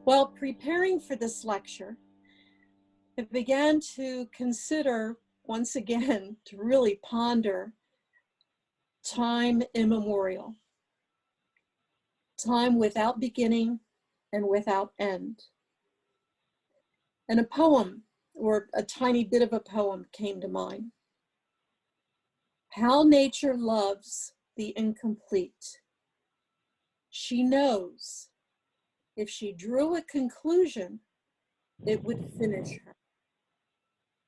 While preparing for this lecture, I began to consider, once again, to really ponder time immemorial, time without beginning and without end. And a poem, or a tiny bit of a poem, came to mind. How nature loves the incomplete. She knows if she drew a conclusion, it would finish her.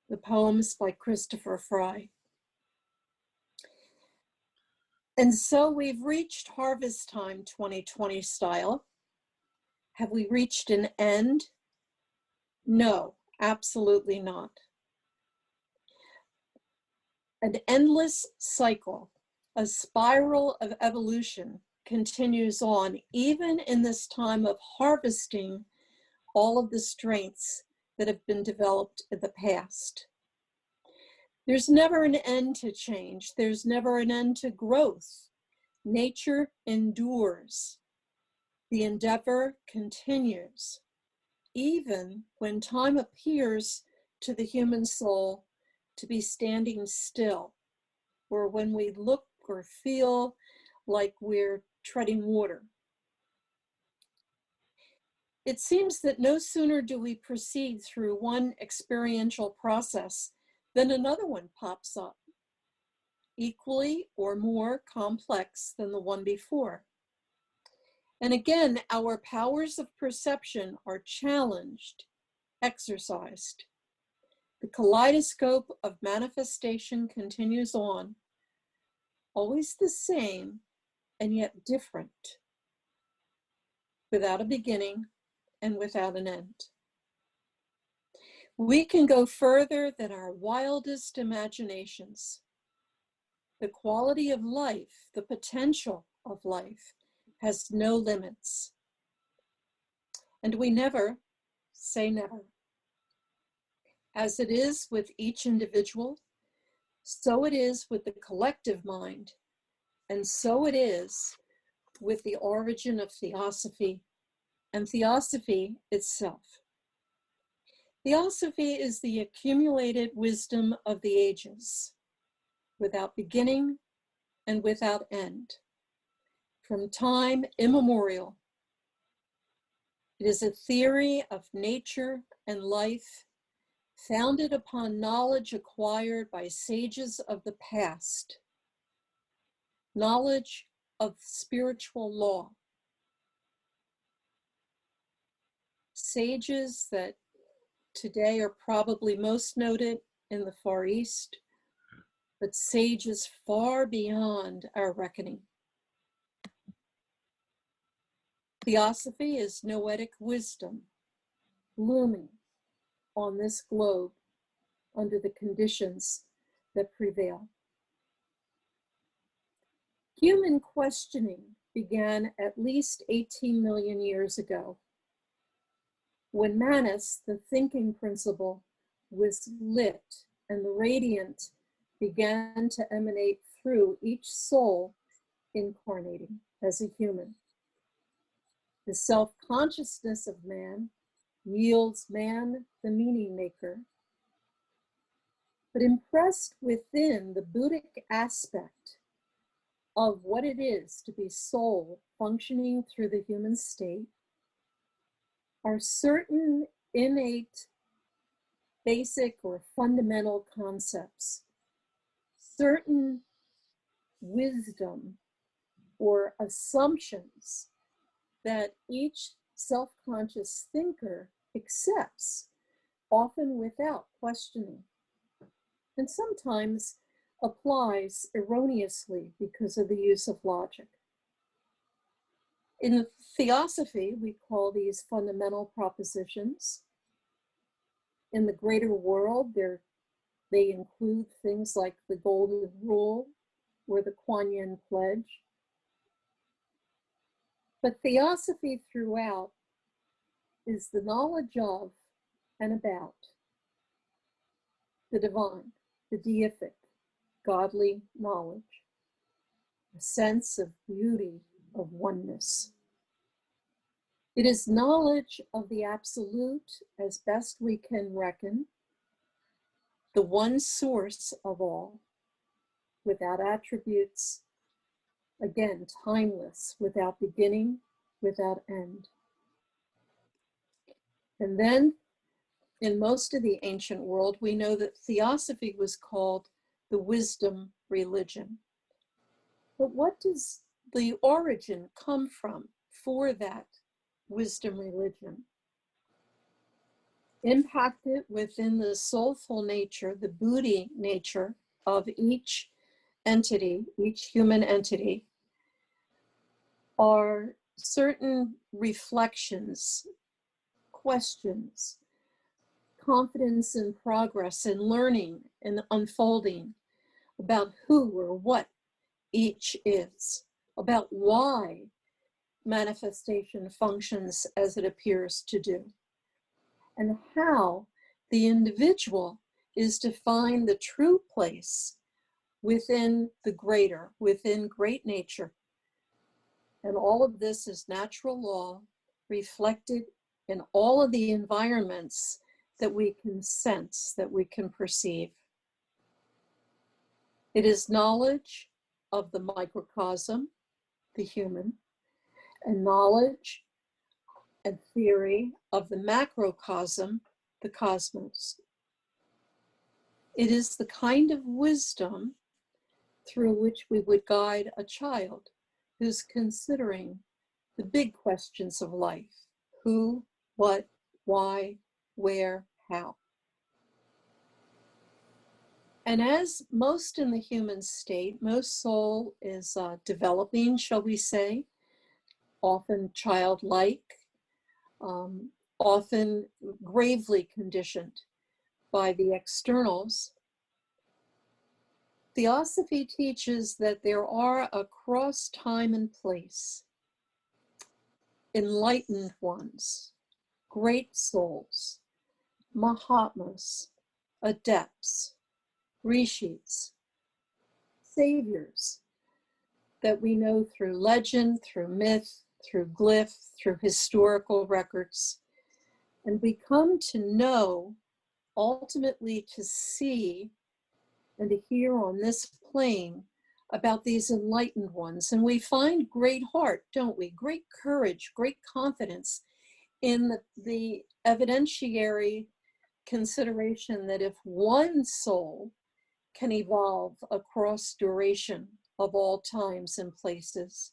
The poem's by Christopher Fry. And so we've reached harvest time 2020 style. Have we reached an end? No, absolutely not. An endless cycle, a spiral of evolution continues on, even in this time of harvesting all of the strengths that have been developed in the past. There's never an end to change. There's never an end to growth. Nature endures. The endeavor continues, even when time appears to the human soul to be standing still, or when we look or feel like we're treading water. It seems that no sooner do we proceed through one experiential process than another one pops up, equally or more complex than the one before. And again, our powers of perception are challenged, exercised. The kaleidoscope of manifestation continues on, always the same and yet different, without a beginning and without an end. We can go further than our wildest imaginations. The quality of life, the potential of life, has no limits. And we never say never. As it is with each individual, so it is with the collective mind, and so it is with the origin of Theosophy and Theosophy itself. Theosophy is the accumulated wisdom of the ages, without beginning and without end, from time immemorial. It is a theory of nature and life founded upon knowledge acquired by sages of the past, knowledge of spiritual law, sages that today are probably most noted in the Far East, but sages far beyond our reckoning. Theosophy is noetic wisdom looming on this globe under the conditions that prevail. Human questioning began at least 18 million years ago, when Manus, the thinking principle, was lit and the radiant began to emanate through each soul incarnating as a human. The self-consciousness of man yields man the meaning maker, but impressed within the Buddhic aspect of what it is to be soul functioning through the human state are certain innate, basic or fundamental concepts, certain wisdom or assumptions that each self-conscious thinker accepts, often without questioning, and sometimes applies erroneously because of the use of logic. In Theosophy, we call these fundamental propositions. In the greater world, they include things like the Golden Rule or the Kuan Yin Pledge. But Theosophy throughout is the knowledge of and about the divine, the deific, godly knowledge, a sense of beauty, of oneness. It is knowledge of the absolute as best we can reckon, the one source of all, without attributes, again, timeless, without beginning, without end. And then, in most of the ancient world, we know that Theosophy was called the wisdom religion. But what does the origin come from for that wisdom religion? Impacted within the soulful nature, the Buddhi nature of each entity, each human entity, are certain reflections, questions, confidence in progress and learning and unfolding about who or what each is, about why manifestation functions as it appears to do, and how the individual is to find the true place within the greater, within great nature. And all of this is natural law reflected in all of the environments that we can sense, that we can perceive. It is knowledge of the microcosm, the human, and knowledge and theory of the macrocosm, the cosmos. It is the kind of wisdom through which we would guide a child who's considering the big questions of life: who, what, why, where, how. And as most in the human state, most soul is developing, shall we say, often childlike, often gravely conditioned by the externals. Theosophy teaches that there are, across time and place, enlightened ones, great souls, Mahatmas, adepts, rishis, saviors that we know through legend, through myth, through glyph, through historical records. And we come to know, ultimately to see and to hear on this plane about these enlightened ones. And we find great heart, don't we? Great courage, great confidence in the evidentiary consideration that if one soul can evolve across duration of all times and places,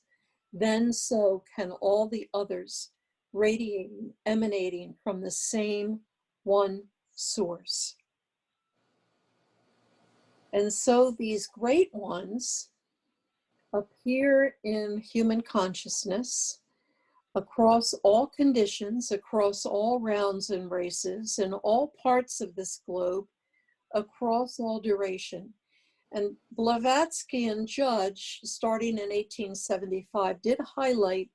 then so can all the others, radiating, emanating from the same one source. And so these great ones appear in human consciousness across all conditions, across all rounds and races, in all parts of this globe, across all duration. And Blavatsky and Judge, starting in 1875, did highlight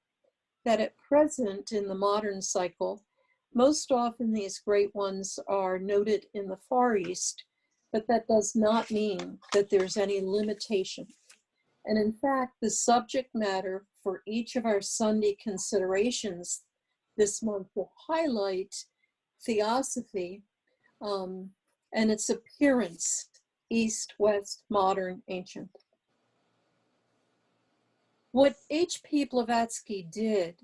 that at present in the modern cycle, most often these great ones are noted in the Far East, but that does not mean that there's any limitation. And in fact, the subject matter for each of our Sunday considerations this month will highlight Theosophy and its appearance, East, West, modern, ancient. What H.P. Blavatsky did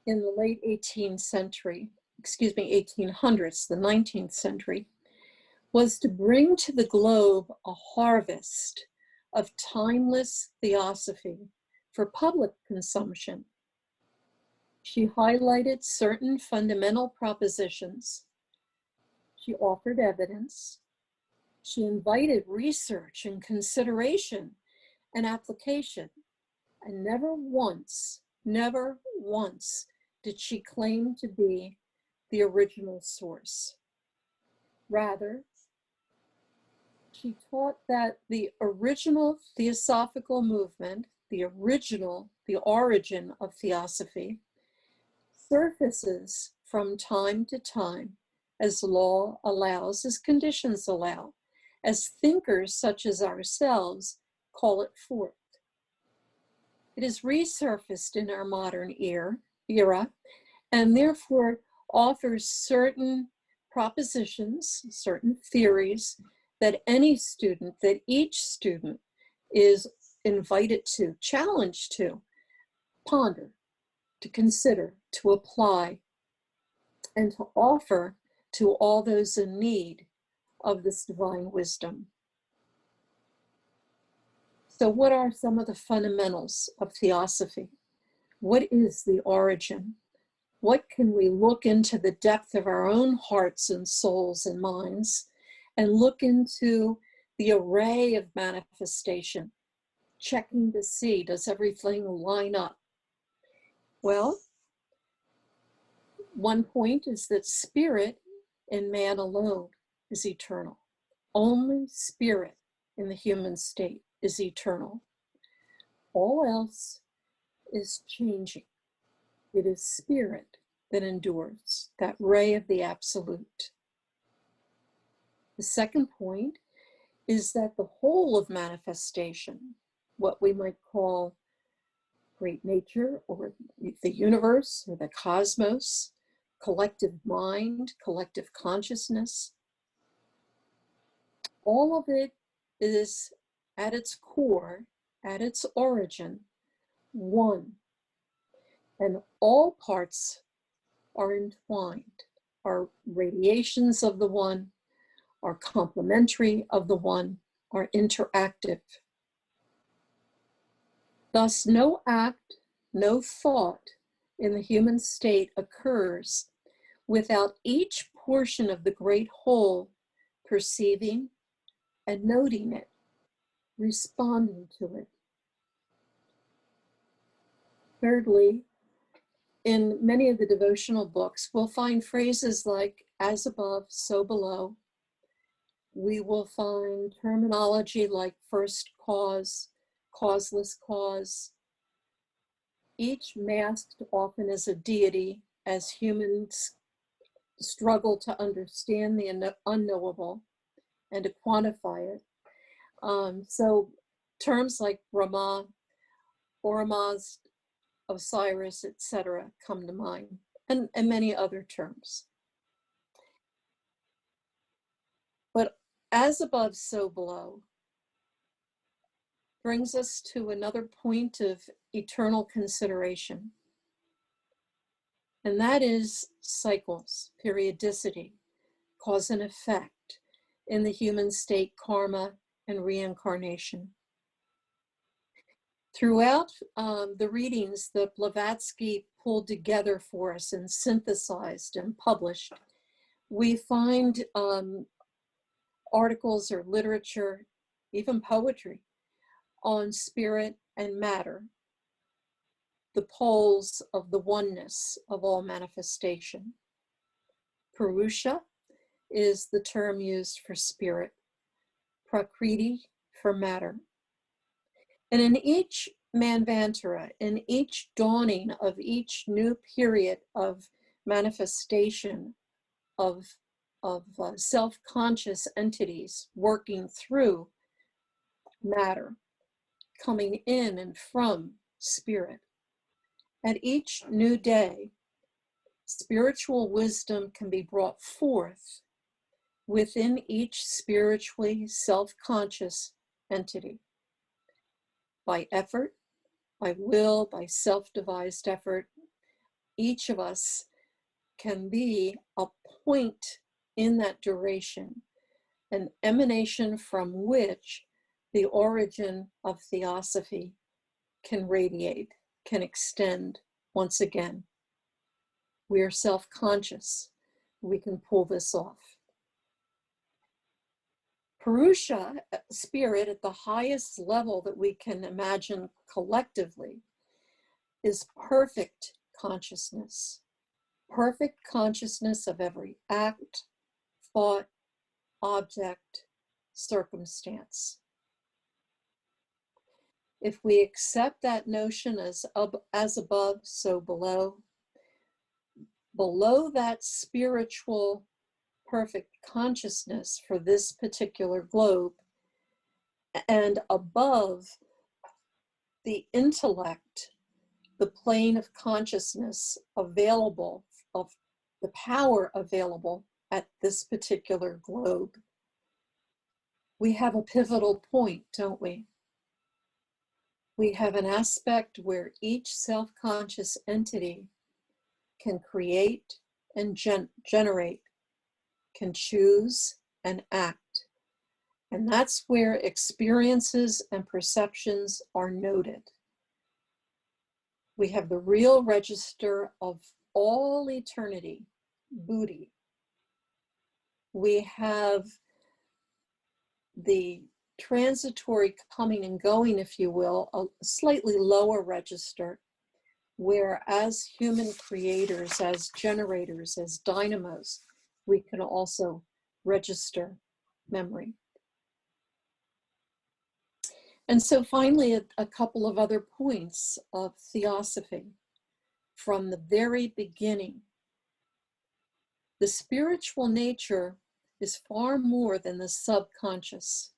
in the late 1800s, the 19th century, was to bring to the globe a harvest of timeless theosophy for public consumption. She highlighted certain fundamental propositions. She offered evidence. She invited research and consideration and application. And never once did she claim to be the original source. Rather, she taught that the original theosophical movement, the origin of Theosophy, surfaces from time to time as law allows, as conditions allow, as thinkers such as ourselves call it forth. It is resurfaced in our modern era and therefore offers certain propositions, certain theories that each student is invited to, challenged to ponder, to consider, to apply, and to offer to all those in need of this divine wisdom. So what are some of the fundamentals of Theosophy? What is the origin? What can we look into the depth of our own hearts and souls and minds and look into the array of manifestation, checking to see, does everything line up? Well, one point is that spirit in man alone is eternal. Only spirit in the human state is eternal. All else is changing. It is spirit that endures, that ray of the absolute. The second point is that the whole of manifestation, what we might call great nature or the universe or the cosmos, collective mind, collective consciousness, all of it is at its core, at its origin, one. And all parts are entwined, are radiations of the one, are complementary of the one, are interactive. Thus, no act, no thought in the human state occurs without each portion of the great whole perceiving and noting it, responding to it. Thirdly, in many of the devotional books, we'll find phrases like as above, so below. We will find terminology like first cause, causeless cause, each masked often as a deity, as humans struggle to understand the unknowable and to quantify it. So terms like Brahma, Ormazd, Osiris, etc. come to mind, and many other terms. But as above, so below brings us to another point of eternal consideration, and that is cycles, periodicity, cause and effect in the human state, karma, and reincarnation. Throughout the readings that Blavatsky pulled together for us and synthesized and published, we find articles or literature, even poetry, on spirit and matter, the poles of the oneness of all manifestation. Purusha is the term used for spirit, Prakriti for matter. And in each Manvantara, in each dawning of each new period of manifestation of self-conscious entities working through matter, coming in and from spirit, at each new day, spiritual wisdom can be brought forth within each spiritually self-conscious entity. By effort, by will, by self-devised effort, each of us can be a point in that duration, an emanation from which the origin of Theosophy can radiate, can extend once again. We are self-conscious. We can pull this off. Purusha, spirit at the highest level that we can imagine collectively, is perfect consciousness of every act, thought, object, circumstance. If we accept that notion as above, so below, below that spiritual perfect consciousness for this particular globe, and above the intellect the plane of consciousness available, of the power available at this particular globe. We have a pivotal point, don't we? We have an aspect where each self-conscious entity can create and generate, can choose and act. And that's where experiences and perceptions are noted. We have the real register of all eternity, Buddhi. We have the transitory coming and going, if you will, a slightly lower register, where as human creators, as generators, as dynamos, we can also register memory. And so finally, a couple of other points of Theosophy. From the very beginning, the spiritual nature is far more than the subconscious.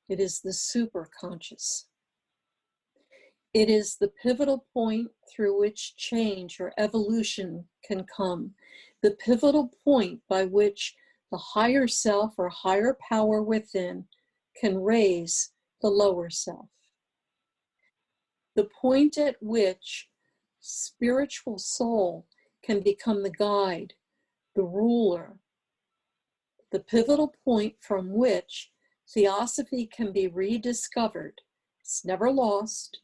It is the superconscious. It is the pivotal point through which change or evolution can come, the pivotal point by which the higher self or higher power within can raise the lower self. The point at which spiritual soul can become the guide, the ruler, the pivotal point from which Theosophy can be rediscovered. It's never lost,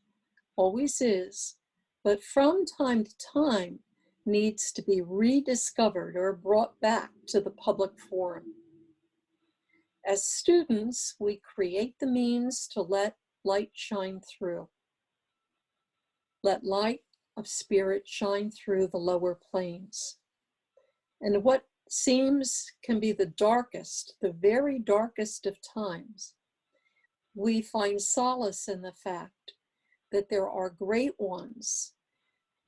always is, but from time to time needs to be rediscovered or brought back to the public forum. As students, we create the means to let light shine through. Let light of spirit shine through the lower planes. And what seems can be the darkest, the very darkest of times, we find solace in the fact that there are great ones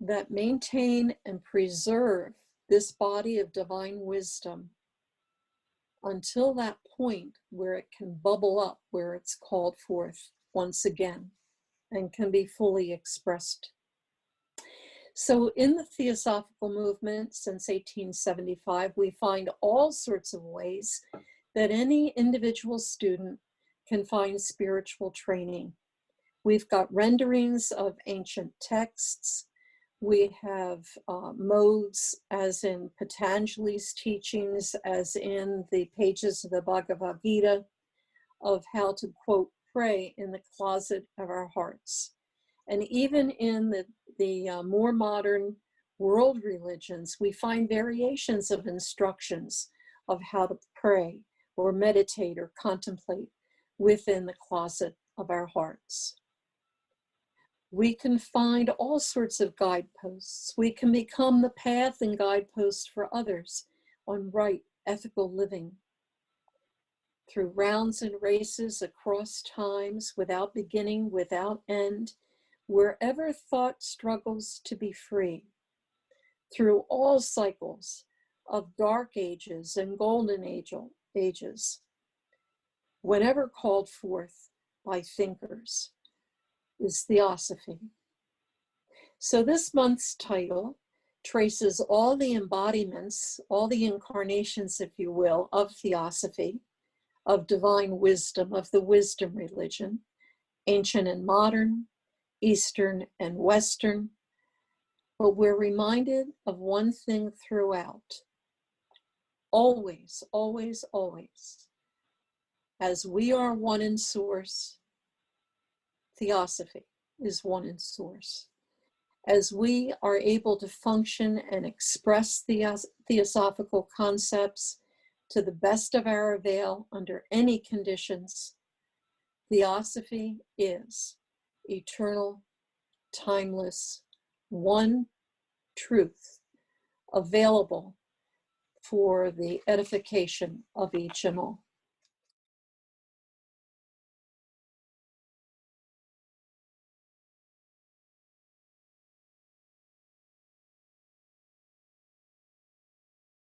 that maintain and preserve this body of divine wisdom until that point where it can bubble up, where it's called forth once again and can be fully expressed. So in the Theosophical movement since 1875, we find all sorts of ways that any individual student can find spiritual training. We've got renderings of ancient texts. We have modes, as in Patanjali's teachings, as in the pages of the Bhagavad Gita, of how to, quote, pray in the closet of our hearts. And even in the more modern world religions, we find variations of instructions of how to pray or meditate or contemplate within the closet of our hearts. We can find all sorts of guideposts. We can become the path and guidepost for others on right, ethical living. Through rounds and races across times, without beginning, without end, wherever thought struggles to be free, through all cycles of dark ages and golden ages, whenever called forth by thinkers, is Theosophy. So this month's title traces all the embodiments, all the incarnations, if you will, of Theosophy, of divine wisdom, of the wisdom religion, ancient and modern, Eastern and Western, but we're reminded of one thing throughout. Always, always, always, as we are one in source, Theosophy is one in source. As we are able to function and express theosophical concepts to the best of our avail under any conditions, Theosophy is eternal, timeless, one truth available for the edification of each and all.